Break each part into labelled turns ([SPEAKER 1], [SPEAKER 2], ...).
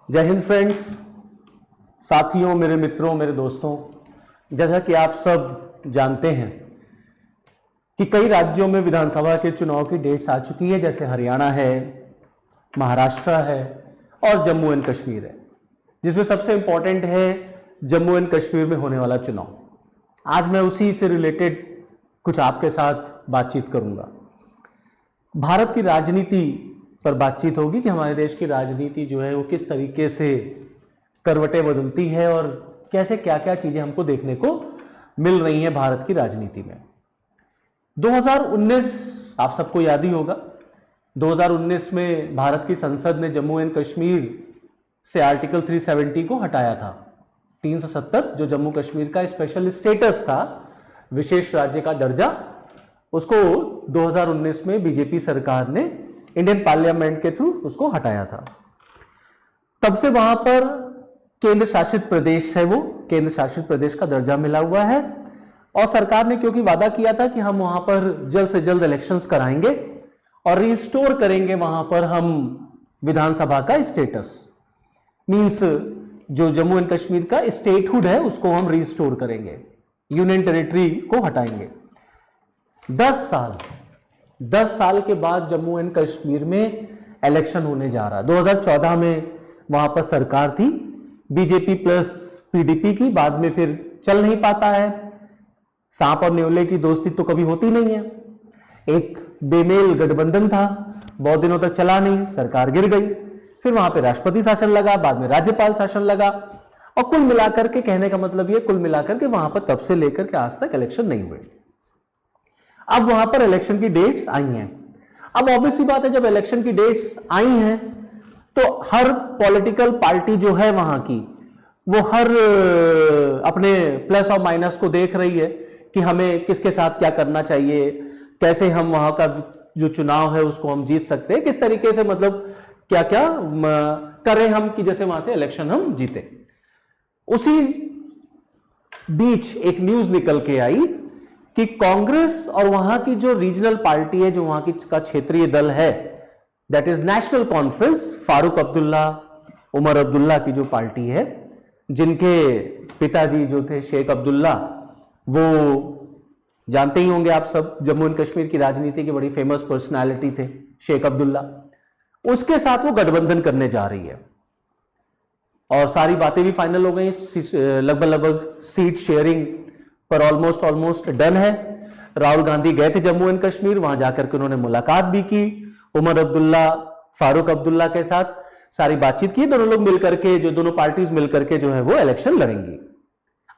[SPEAKER 1] जय हिंद फ्रेंड्स, साथियों, मेरे मित्रों, मेरे दोस्तों। जैसा कि आप सब जानते हैं कि कई राज्यों में विधानसभा के चुनाव की डेट्स आ चुकी है, जैसे हरियाणा है, महाराष्ट्र है और जम्मू एंड कश्मीर है, जिसमें सबसे इंपॉर्टेंट है जम्मू एंड कश्मीर में होने वाला चुनाव। आज मैं उसी से रिलेटेड कुछ आपके साथ बातचीत करूंगा। भारत की राजनीति पर बातचीत होगी कि हमारे देश की राजनीति जो है वो किस तरीके से करवटें बदलती है और कैसे क्या क्या चीजें हमको देखने को मिल रही हैं भारत की राजनीति में। 2019 आप सबको याद ही होगा। 2019 में भारत की संसद ने जम्मू एंड कश्मीर से आर्टिकल 370 को हटाया था। 370 जो जम्मू कश्मीर का स्पेशल स्टेटस था, विशेष राज्य का दर्जा, उसको 2019 में बीजेपी सरकार ने इंडियन पार्लियामेंट के थ्रू उसको हटाया था। तब से वहां पर केंद्र शासित प्रदेश है, वो केंद्र शासित प्रदेश का दर्जा मिला हुआ है और सरकार ने क्योंकि वादा किया था कि हम वहां पर जल्द से जल्द इलेक्शंस कराएंगे और रिस्टोर करेंगे वहां पर हम विधानसभा का स्टेटस। मींस जो जम्मू एंड कश्मीर का स्टेटहुड है उसको हम रिस्टोर करेंगे, यूनियन टेरिटरी को हटाएंगे। 10 साल के बाद जम्मू एंड कश्मीर में इलेक्शन होने जा रहा है। 2014 में वहां पर सरकार थी बीजेपी प्लस पीडीपी की, बाद में फिर चल नहीं पाता है। सांप और न्योले की दोस्ती तो कभी होती नहीं है। एक बेमेल गठबंधन था, बहुत दिनों तक चला नहीं, सरकार गिर गई, फिर वहां पे राष्ट्रपति शासन लगा, बाद में राज्यपाल शासन लगा और कुल मिलाकर के, कहने का मतलब ये, कुल मिलाकर के वहां पर तब से लेकर के आज तक इलेक्शन नहीं हुए। अब वहां पर इलेक्शन की डेट्स आई हैं। अब ऑब्वियस सी बात है, जब इलेक्शन की डेट्स आई हैं तो हर पॉलिटिकल पार्टी जो है वहां की, वो हर अपने प्लस और माइनस को देख रही है कि हमें किसके साथ क्या करना चाहिए, कैसे हम वहां का जो चुनाव है उसको हम जीत सकते हैं, किस तरीके से, मतलब क्या क्या करें हम कि जैसे वहां से इलेक्शन हम जीते। उसी बीच एक न्यूज निकल के आई कि कांग्रेस और वहां की जो रीजनल पार्टी है, जो वहां की का क्षेत्रीय दल है, that is National Conference, Farooq Abdullah, Omar Abdullah की जो पार्टी है, जिनके पिताजी जो थे शेख अब्दुल्ला, वो जानते ही होंगे आप सब, जम्मू एंड कश्मीर की राजनीति के बड़ी फेमस पर्सनालिटी थे शेख अब्दुल्ला, उसके साथ वो गठबंधन करने जा रही है और सारी बातें भी फाइनल हो गई। लगभग सीट शेयरिंग पर ऑलमोस्ट डन है। राहुल गांधी गए थे जम्मू एंड कश्मीर, वहां जाकर के उन्होंने मुलाकात भी की उमर अब्दुल्ला, फारूक अब्दुल्ला के साथ, सारी बातचीत की। दोनों लोग मिलकर के, जो दोनों पार्टीज मिलकर के जो है वो इलेक्शन लड़ेंगी।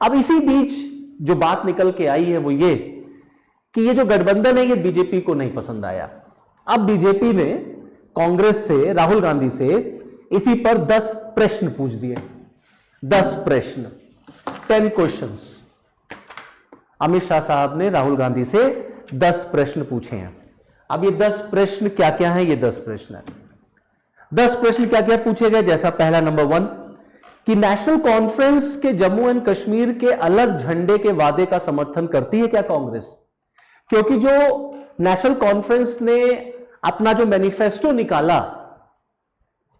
[SPEAKER 1] अब इसी बीच जो बात निकल के आई है वो ये कि ये जो गठबंधन है ये बीजेपी को नहीं पसंद आया। अब बीजेपी ने कांग्रेस से, राहुल गांधी से इसी पर 10 प्रश्न पूछ दिए। 10 प्रश्न, 10 क्वेश्चंस। अमित शाह साहब ने राहुल गांधी से 10 प्रश्न पूछे हैं। अब ये 10 प्रश्न क्या क्या हैं? ये 10 प्रश्न है। 10 प्रश्न क्या क्या पूछे गए? जैसा पहला, नंबर 1, कि नेशनल कॉन्फ्रेंस के जम्मू एंड कश्मीर के अलग झंडे के वादे का समर्थन करती है क्या कांग्रेस? क्योंकि जो नेशनल कॉन्फ्रेंस ने अपना जो मैनिफेस्टो निकाला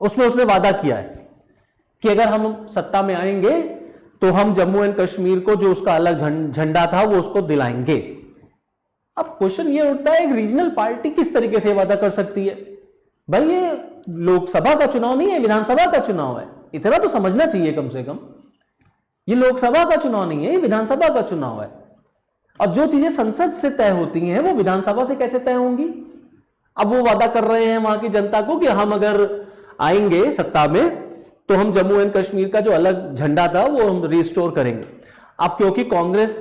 [SPEAKER 1] उसमें उसने वादा किया है कि अगर हम सत्ता में आएंगे तो हम जम्मू एंड कश्मीर को जो उसका अलग झंडा था वो उसको दिलाएंगे। अब क्वेश्चन ये उठता है, एक रीजनल पार्टी किस तरीके से वादा कर सकती है? भाई ये लोकसभा का चुनाव नहीं है, विधानसभा का चुनाव है, इतना तो समझना चाहिए कम से कम। ये लोकसभा का चुनाव नहीं है, ये विधानसभा का चुनाव है और जो चीजें संसद से तय होती हैं वो विधानसभा से कैसे तय होंगी? अब वो वादा कर रहे हैं वहां की जनता को कि हम अगर आएंगे सत्ता में तो हम जम्मू एंड कश्मीर का जो अलग झंडा था वो हम रिस्टोर करेंगे। अब क्योंकि कांग्रेस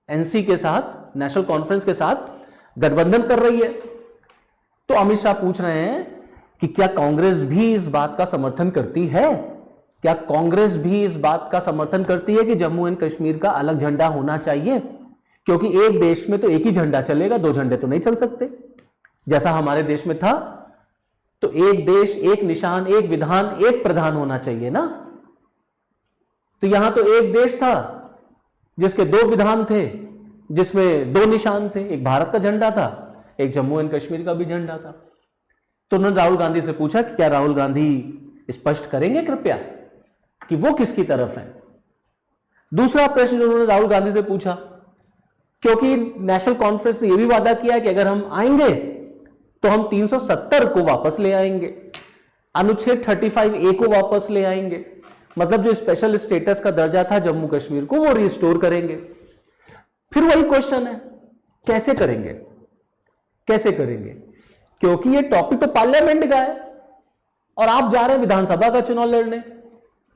[SPEAKER 1] एनसी के साथ, नेशनल कॉन्फ्रेंस के साथ गठबंधन कर रही है, तो अमित शाह पूछ रहे हैं कि क्या कांग्रेस भी इस बात का समर्थन करती है? क्या कांग्रेस भी इस बात का समर्थन करती है कि जम्मू एंड कश्मीर का अलग झंडा होना चाहिए? क्योंकि एक देश में तो एक ही झंडा चलेगा, 2 झंडे तो नहीं चल सकते। जैसा हमारे देश में था तो एक देश, एक निशान, एक विधान, एक प्रधान होना चाहिए ना। तो यहां तो एक देश था जिसके 2 विधान थे, जिसमें 2 निशान थे, एक भारत का झंडा था, एक जम्मू एंड कश्मीर का भी झंडा था। तो उन्होंने राहुल गांधी से पूछा कि क्या राहुल गांधी स्पष्ट करेंगे कृपया कि वो किसकी तरफ है। दूसरा प्रश्न जो उन्होंने राहुल गांधी से पूछा, क्योंकि नेशनल कॉन्फ्रेंस ने यह भी वादा किया कि अगर हम आएंगे तो हम 370 को वापस ले आएंगे, अनुच्छेद 35A को वापस ले आएंगे, मतलब जो स्पेशल स्टेटस का दर्जा था जम्मू कश्मीर को वो रिस्टोर करेंगे। फिर वही क्वेश्चन है, कैसे करेंगे, कैसे करेंगे, क्योंकि ये टॉपिक तो पार्लियामेंट का है और आप जा रहे हैं विधानसभा का चुनाव लड़ने,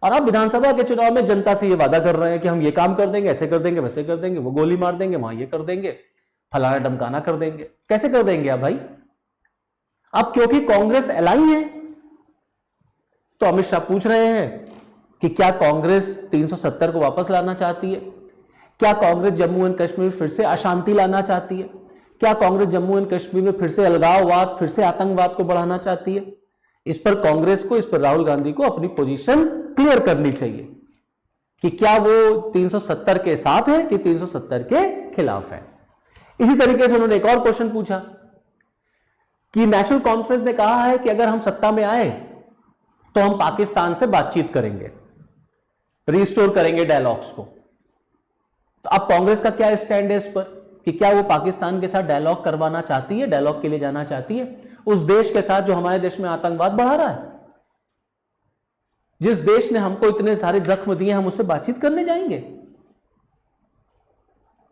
[SPEAKER 1] और आप विधानसभा के चुनाव में जनता से ये वादा कर रहे हैं कि हम ये काम कर देंगे, ऐसे कर देंगे, वैसे कर देंगे, वो गोली मार देंगे, वहां ये कर देंगे, फलाना डमकाना कर देंगे। कैसे कर देंगे आप भाई? अब क्योंकि कांग्रेस एलाई है तो अमित शाह पूछ रहे हैं कि क्या कांग्रेस 370 को वापस लाना चाहती है? क्या कांग्रेस जम्मू एंड कश्मीर में फिर से अशांति लाना चाहती है? क्या कांग्रेस जम्मू एंड कश्मीर में फिर से अलगाववाद, फिर से आतंकवाद को बढ़ाना चाहती है? इस पर कांग्रेस को, इस पर राहुल गांधी को अपनी पोजीशन क्लियर करनी चाहिए कि क्या वो 370 के साथ है कि 370 के खिलाफ है। इसी तरीके से उन्होंने एक और क्वेश्चन पूछा कि नेशनल कॉन्फ्रेंस ने कहा है कि अगर हम सत्ता में आए तो हम पाकिस्तान से बातचीत करेंगे, रिस्टोर करेंगे डायलॉग्स को। तो अब कांग्रेस का क्या स्टैंड है इस पर कि क्या वो पाकिस्तान के साथ डायलॉग करवाना चाहती है, डायलॉग के लिए जाना चाहती है उस देश के साथ जो हमारे देश में आतंकवाद बढ़ा रहा है? जिस देश ने हमको इतने सारे जख्म दिए, हम उससे बातचीत करने जाएंगे?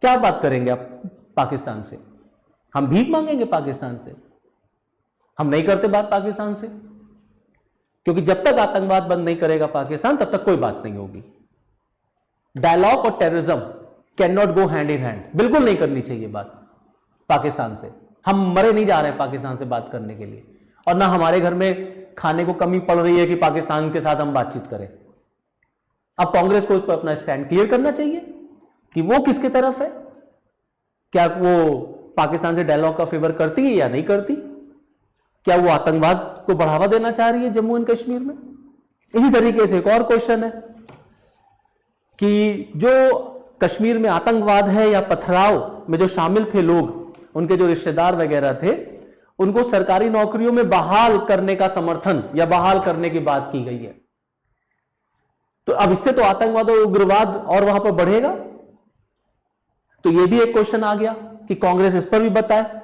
[SPEAKER 1] क्या बात करेंगे आप पाकिस्तान से? हम भीख मांगेंगे पाकिस्तान से? हम नहीं करते बात पाकिस्तान से, क्योंकि जब तक आतंकवाद बंद नहीं करेगा पाकिस्तान तब तक कोई बात नहीं होगी। डायलॉग और terrorism can not go hand in hand, बिल्कुल नहीं करनी चाहिए बात पाकिस्तान से। हम मरे नहीं जा रहे हैं पाकिस्तान से बात करने के लिए, और ना हमारे घर में खाने को कमी पड़ रही है कि पाकिस्तान के साथ हम बातचीत करें। अब कांग्रेस को उस पर अपना स्टैंड क्लियर करना चाहिए कि वो किसके तरफ है, क्या वो पाकिस्तान से डायलॉग का फेवर करती है या नहीं करती, क्या वो आतंकवाद को बढ़ावा देना चाह रही है जम्मू एंड कश्मीर में। इसी तरीके से एक और क्वेश्चन है कि जो कश्मीर में आतंकवाद है या पथराव में जो शामिल थे लोग, उनके जो रिश्तेदार वगैरह थे, उनको सरकारी नौकरियों में बहाल करने का समर्थन या बहाल करने की बात की गई है। तो अब इससे तो आतंकवाद और उग्रवाद और वहां पर बढ़ेगा। तो यह भी एक क्वेश्चन आ गया कि कांग्रेस इस पर भी बताए।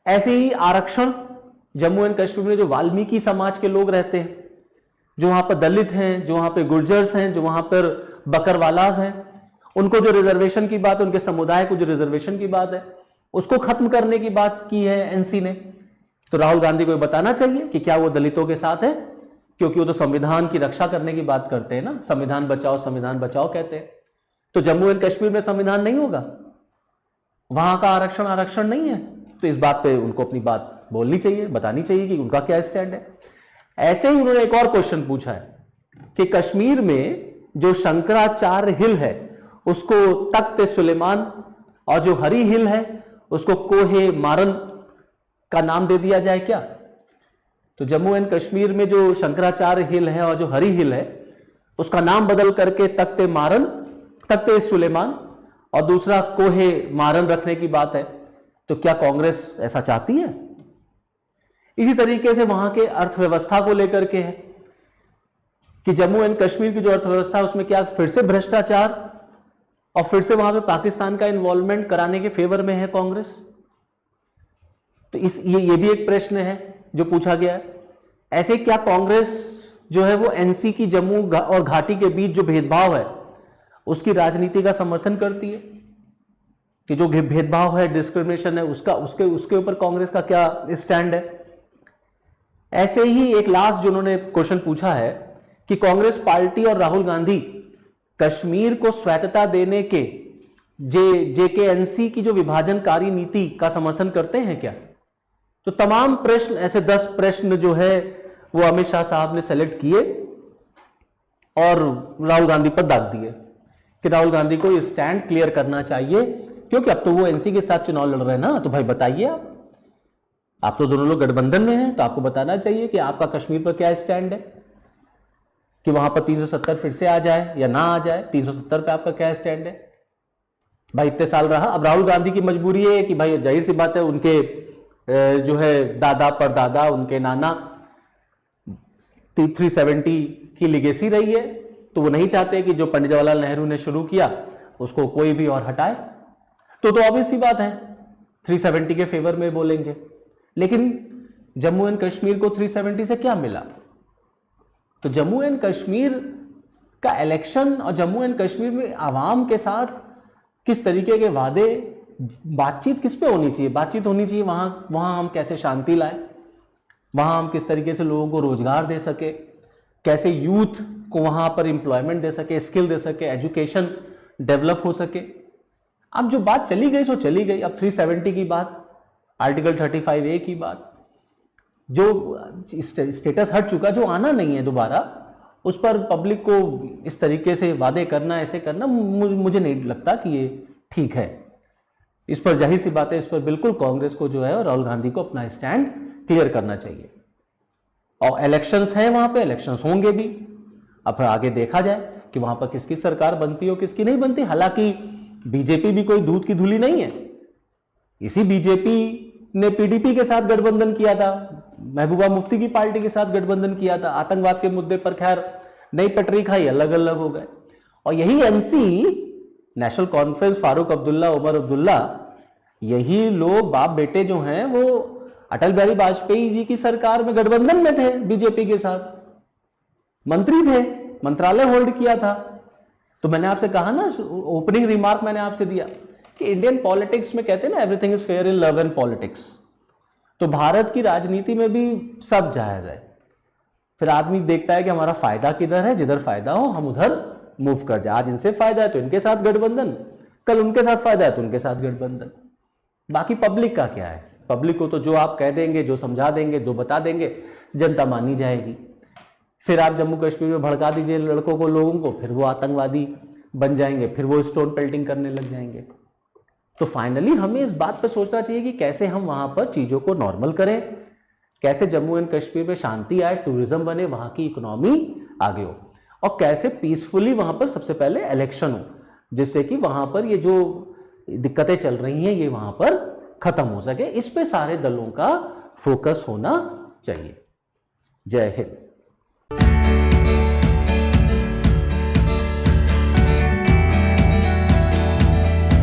[SPEAKER 1] ऐसे ही आरक्षण, जम्मू एंड कश्मीर में जो वाल्मीकि समाज के लोग रहते हैं, जो वहां पर दलित हैं, जो वहां पर गुर्जर्स हैं, जो वहां पर बकरवालाज हैं, उनको जो रिजर्वेशन की बात, उनके समुदाय को जो रिजर्वेशन की बात है, उसको खत्म करने की बात की है एनसी ने। तो राहुल गांधी को बताना चाहिए कि क्या वो दलितों के साथ है, क्योंकि वो तो संविधान की रक्षा करने की बात करते हैं ना, संविधान बचाओ कहते हैं। तो जम्मू एंड कश्मीर में संविधान नहीं होगा, वहां का आरक्षण नहीं है, तो इस बात पे उनको अपनी बात बोलनी चाहिए, बतानी चाहिए कि उनका क्या स्टैंड है। ऐसे ही उन्होंने एक और क्वेश्चन पूछा है कि कश्मीर में जो शंकराचार्य हिल है उसको तख्त सुलेमान, और जो हरी हिल है उसको कोहे मारन का नाम दे दिया जाए क्या। तो जम्मू एंड कश्मीर में जो शंकराचार्य हिल है और जो हरी हिल है उसका नाम बदल करके तख्त सुलेमान और दूसरा कोहे मारन रखने की बात है। तो क्या कांग्रेस ऐसा चाहती है? इसी तरीके से वहां के अर्थव्यवस्था को लेकर के है कि जम्मू एंड कश्मीर की जो अर्थव्यवस्था है उसमें क्या फिर से भ्रष्टाचार और फिर से वहां पे पाकिस्तान का इन्वॉल्वमेंट कराने के फेवर में है कांग्रेस। तो ये भी एक प्रश्न है जो पूछा गया है। ऐसे क्या कांग्रेस जो है वो एनसी की जम्मू और घाटी के बीच जो भेदभाव है उसकी राजनीति का समर्थन करती है कि जो भेदभाव है, डिस्क्रिमिनेशन है, उसके ऊपर कांग्रेस का क्या स्टैंड है। ऐसे ही एक लास्ट जो उन्होंने क्वेश्चन पूछा है कि कांग्रेस पार्टी और राहुल गांधी कश्मीर को स्वायत्तता देने के जेकेएनसी की जो विभाजनकारी नीति का समर्थन करते हैं क्या। तो तमाम प्रश्न, ऐसे 10 प्रश्न जो है वो अमित शाह साहब ने सेलेक्ट किए और राहुल गांधी पर दाग दिए कि राहुल गांधी को ये स्टैंड क्लियर करना चाहिए, क्योंकि अब तो वो एनसी के साथ चुनाव लड़ रहे हैं ना। तो भाई बताइए, आप तो दोनों लोग गठबंधन में हैं, तो आपको बताना चाहिए कि आपका कश्मीर पर क्या स्टैंड है, कि वहां पर 370 फिर से आ जाए या ना आ जाए। 370 पे आपका क्या स्टैंड है? भाई इतने साल रहा। अब राहुल गांधी की मजबूरी है कि भाई जाहिर सी बात है उनके जो है दादा परदादा उनके नाना 370 की लिगेसी रही है, तो वो नहीं चाहते कि जो पंडित जवाहरलाल नेहरू ने शुरू किया उसको कोई भी और हटाए। तो ऑब्वियस सी बात है 370 के फेवर में बोलेंगे। लेकिन जम्मू एंड कश्मीर को 370 से क्या मिला? तो जम्मू एंड कश्मीर का इलेक्शन और जम्मू एंड कश्मीर में आवाम के साथ किस तरीके के वादे, बातचीत किस पे होनी चाहिए? बातचीत होनी चाहिए वहां हम कैसे शांति लाए, वहां हम किस तरीके से लोगों को रोजगार दे सके, कैसे यूथ को वहां पर एम्प्लॉयमेंट दे सके, स्किल दे सके, एजुकेशन डेवलप हो सके। अब जो बात चली गई सो चली गई। अब 370 की बात, आर्टिकल 35A की बात, जो स्टेटस हट चुका, जो आना नहीं है दोबारा, उस पर पब्लिक को इस तरीके से वादे करना, ऐसे करना, मुझे नहीं लगता कि ये ठीक है। इस पर जाहिर सी बात है, इस पर बिल्कुल कांग्रेस को जो है और राहुल गांधी को अपना स्टैंड क्लियर करना चाहिए। और इलेक्शंस हैं वहां पे, इलेक्शंस होंगे भी। अब आगे देखा जाए कि वहां पर किसकी सरकार बनती हो किसकी नहीं बनती। हालांकि बीजेपी भी कोई दूध की धूली नहीं है। इसी बीजेपी ने पीडीपी के साथ गठबंधन किया था, महबूबा मुफ्ती की पार्टी के साथ गठबंधन किया था। आतंकवाद के मुद्दे पर खैर नई पटरी खाई, अलग अलग हो गए। और यही NC, National Conference, Farooq Abdullah, Omar Abdullah, यही लोग बाप बेटे जो हैं वो अटल बिहारी वाजपेयी जी की सरकार में गठबंधन में थे, बीजेपी के साथ मंत्री थे, मंत्रालय होल्ड किया था। तो मैंने आपसे कहा ना, ओपनिंग रिमार्क मैंने आपसे दिया कि इंडियन पॉलिटिक्स में कहते हैं ना, everything is fair in love and politics. तो भारत की राजनीति में भी सब जायज है। फिर आदमी देखता है कि हमारा फायदा किधर है, जिधर फायदा हो हम उधर मूव कर जाए। आज इनसे फायदा है तो इनके साथ गठबंधन, कल उनके साथ फायदा है तो उनके साथ गठबंधन। बाकी पब्लिक का क्या है? पब्लिक को तो जो आप कह देंगे, जो समझा देंगे, जो बता देंगे, जनता मानी जाएगी। फिर आप जम्मू कश्मीर में भड़का दीजिए लड़कों को, लोगों को, फिर वो आतंकवादी बन जाएंगे, फिर वो स्टोन पेल्टिंग करने लग जाएंगे। तो फाइनली हमें इस बात पर सोचना चाहिए कि कैसे हम वहां पर चीजों को नॉर्मल करें, कैसे जम्मू एंड कश्मीर में शांति आए, टूरिज्म बने, वहां की इकोनॉमी आगे हो, और कैसे पीसफुली वहां पर सबसे पहले इलेक्शन हो, जिससे कि वहां पर ये जो दिक्कतें चल रही हैं ये वहां पर खत्म हो सके। इस पे सारे दलों का फोकस होना चाहिए। जय हिंद।